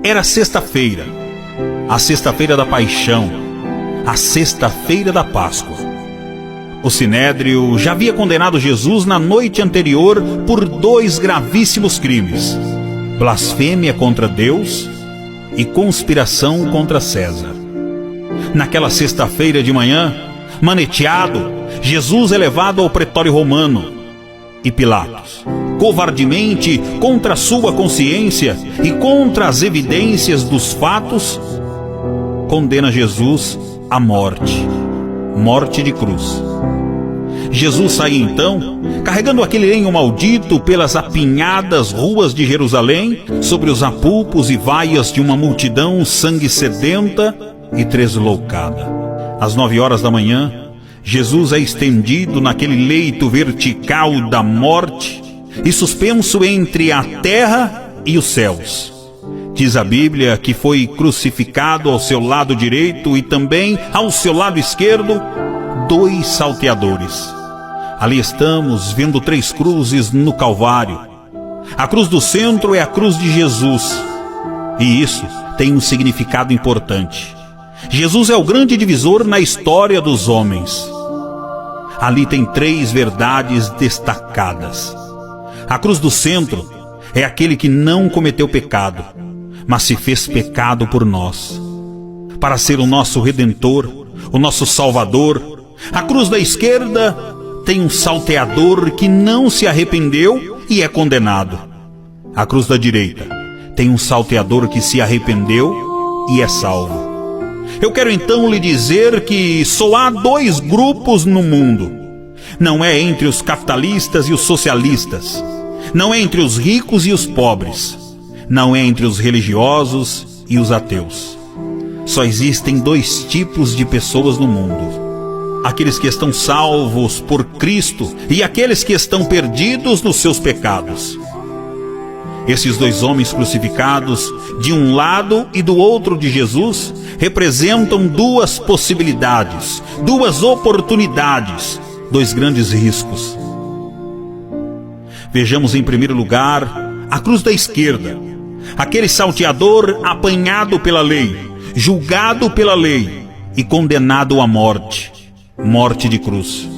Era sexta-feira, a sexta-feira da paixão, a sexta-feira da Páscoa. O Sinédrio já havia condenado Jesus na noite anterior por 2 gravíssimos crimes: blasfêmia contra Deus e conspiração contra César. Naquela sexta-feira de manhã, maneteado, Jesus é levado ao pretório romano, e Pilatos, covardemente, contra sua consciência e contra as evidências dos fatos, condena Jesus à morte, morte de cruz. Jesus sai então, carregando aquele lenho maldito pelas apinhadas ruas de Jerusalém, sobre os apulpos e vaias de uma multidão sangue sedenta e tresloucada. Às 9 horas da manhã, Jesus é estendido naquele leito vertical da morte e suspenso entre a terra e os céus. Diz a Bíblia que foi crucificado ao seu lado direito e também ao seu lado esquerdo 2 salteadores. Ali estamos vendo 3 cruzes no Calvário. A cruz do centro é a cruz de Jesus, e isso tem um significado importante. Jesus é o grande divisor na história dos homens. Ali tem 3 verdades destacadas. A cruz do centro é aquele que não cometeu pecado, mas se fez pecado por nós, para ser o nosso Redentor, o nosso Salvador. A cruz da esquerda tem um salteador que não se arrependeu e é condenado. A cruz da direita tem um salteador que se arrependeu e é salvo. Eu quero então lhe dizer que só há 2 grupos no mundo. Não é entre os capitalistas e os socialistas. Não é entre os ricos e os pobres. Não é entre os religiosos e os ateus. Só existem 2 tipos de pessoas no mundo: aqueles que estão salvos por Cristo e aqueles que estão perdidos nos seus pecados. Esses 2 homens crucificados, de um lado e do outro de Jesus, representam 2 possibilidades, 2 oportunidades, 2 grandes riscos. Vejamos em primeiro lugar a cruz da esquerda, aquele salteador apanhado pela lei, julgado pela lei e condenado à morte, morte de cruz.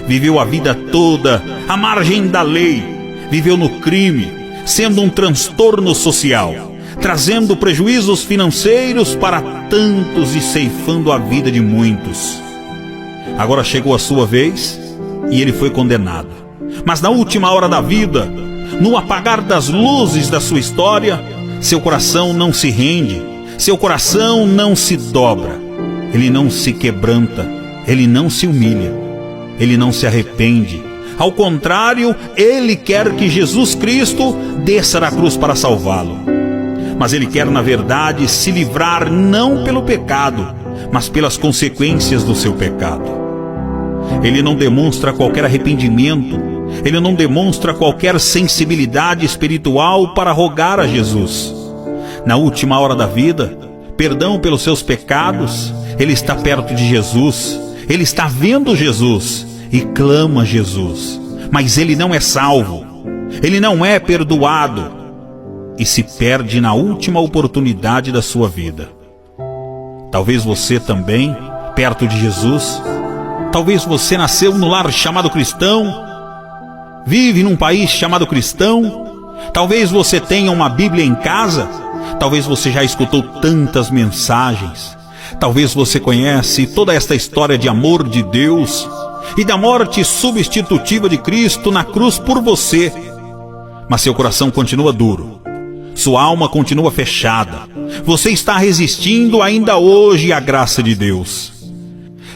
Viveu a vida toda à margem da lei, viveu no crime, sendo um transtorno social, trazendo prejuízos financeiros para tantos e ceifando a vida de muitos. Agora chegou a sua vez e ele foi condenado. Mas na última hora da vida, no apagar das luzes da sua história, seu coração não se rende, seu coração não se dobra, ele não se quebranta, ele não se humilha, ele não se arrepende. Ao contrário, ele quer que Jesus Cristo desça da cruz para salvá-lo. Mas ele quer, na verdade, se livrar não pelo pecado, mas pelas consequências do seu pecado. Ele não demonstra qualquer arrependimento, ele não demonstra qualquer sensibilidade espiritual para rogar a Jesus. Na última hora da vida, perdão pelos seus pecados, ele está perto de Jesus, ele está vendo Jesus e clama Jesus, mas ele não é salvo, ele não é perdoado e se perde na última oportunidade da sua vida. Talvez você também, perto de Jesus, talvez você nasceu no lar chamado cristão, vive num país chamado cristão, talvez você tenha uma Bíblia em casa, talvez você já escutou tantas mensagens, talvez você conhece toda esta história de amor de Deus e da morte substitutiva de Cristo na cruz por você, mas seu coração continua duro, sua alma continua fechada, você está resistindo ainda hoje à graça de Deus.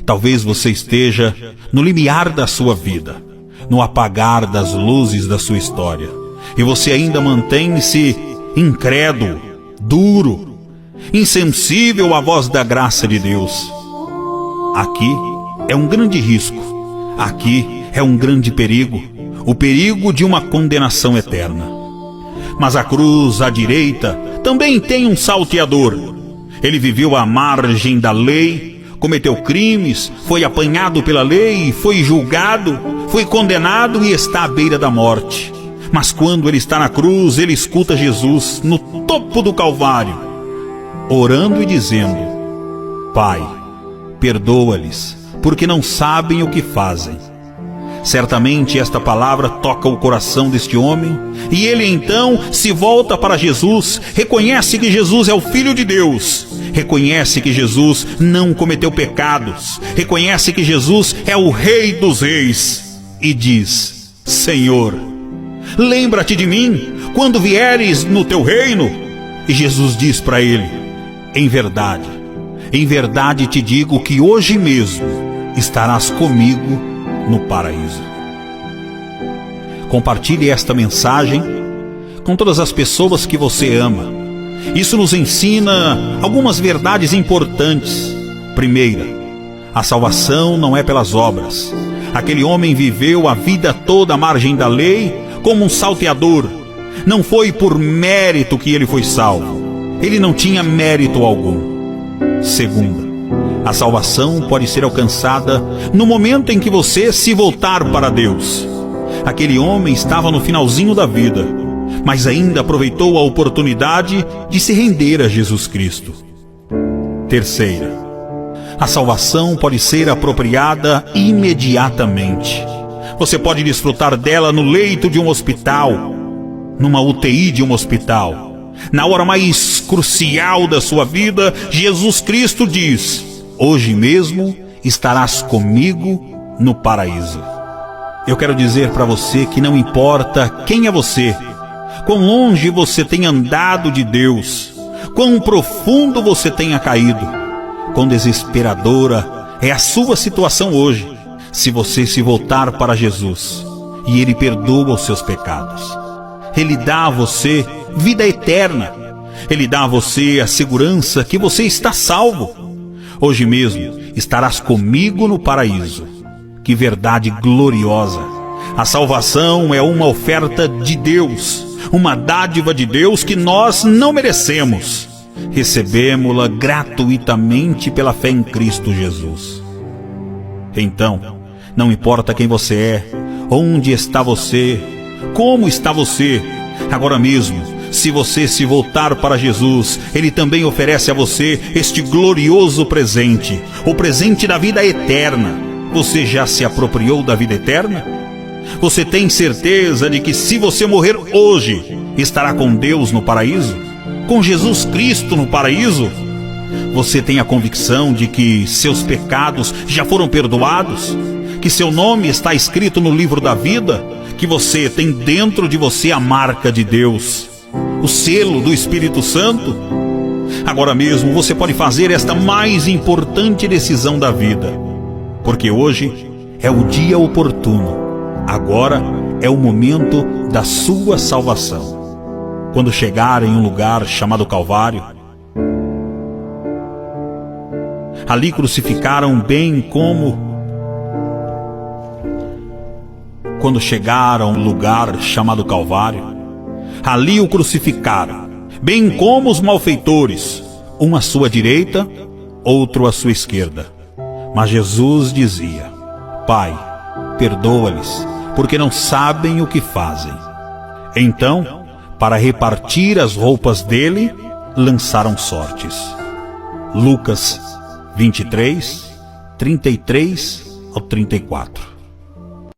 Talvez você esteja no limiar da sua vida, no apagar das luzes da sua história, e você ainda mantém-se incrédulo, duro, insensível à voz da graça de Deus. Aqui é um grande risco. Aqui é um grande perigo, o perigo de uma condenação eterna. Mas a cruz à direita também tem um salteador. Ele viveu à margem da lei, cometeu crimes, foi apanhado pela lei, foi julgado, foi condenado e está à beira da morte. Mas quando ele está na cruz, ele escuta Jesus no topo do Calvário. orando e dizendo: Pai, perdoa-lhes, porque não sabem o que fazem. Certamente esta palavra toca o coração deste homem, e ele então se volta para Jesus, reconhece que Jesus é o Filho de Deus, reconhece que Jesus não cometeu pecados, reconhece que Jesus é o Rei dos Reis, e diz: Senhor, lembra-te de mim quando vieres no teu reino. E Jesus diz para ele: em verdade te digo que hoje mesmo estarás comigo no paraíso. Compartilhe esta mensagem com todas as pessoas que você ama. Isso nos ensina algumas verdades importantes. Primeira, a salvação não é pelas obras. Aquele homem viveu a vida toda à margem da lei como um salteador. Não foi por mérito que ele foi salvo. Ele não tinha mérito algum. Segunda, a salvação pode ser alcançada no momento em que você se voltar para Deus. Aquele homem estava no finalzinho da vida, mas ainda aproveitou a oportunidade de se render a Jesus Cristo. Terceira, a salvação pode ser apropriada imediatamente. Você pode desfrutar dela no leito de um hospital, numa UTI de um hospital. Na hora mais crucial da sua vida, Jesus Cristo diz: hoje mesmo estarás comigo no paraíso. Eu quero dizer para você que não importa quem é você, quão longe você tenha andado de Deus, quão profundo você tenha caído, quão desesperadora é a sua situação hoje, se você se voltar para Jesus e Ele perdoa os seus pecados. Ele dá a você vida eterna. Ele dá a você a segurança que você está salvo. Hoje mesmo estarás comigo no paraíso. Que verdade gloriosa! A salvação é uma oferta de Deus, uma dádiva de Deus que nós não merecemos. Recebemos-la gratuitamente pela fé em Cristo Jesus. Então, não importa quem você é, onde está você, como está você, agora mesmo, se você se voltar para Jesus, Ele também oferece a você este glorioso presente, o presente da vida eterna. Você já se apropriou da vida eterna? Você tem certeza de que se você morrer hoje, estará com Deus no paraíso? Com Jesus Cristo no paraíso? Você tem a convicção de que seus pecados já foram perdoados? Que seu nome está escrito no livro da vida? Que você tem dentro de você a marca de Deus, o selo do Espírito Santo? Agora mesmo você pode fazer esta mais importante decisão da vida, porque hoje é o dia oportuno. Agora é o momento da sua salvação. Quando chegar em um lugar chamado Calvário, ali crucificaram bem como... Quando chegaram a um lugar chamado Calvário, ali o crucificaram, bem como os malfeitores, um à sua direita, outro à sua esquerda. Mas Jesus dizia: Pai, perdoa-lhes, porque não sabem o que fazem. Então, para repartir as roupas dele, lançaram sortes. Lucas 23, 33 ao 34.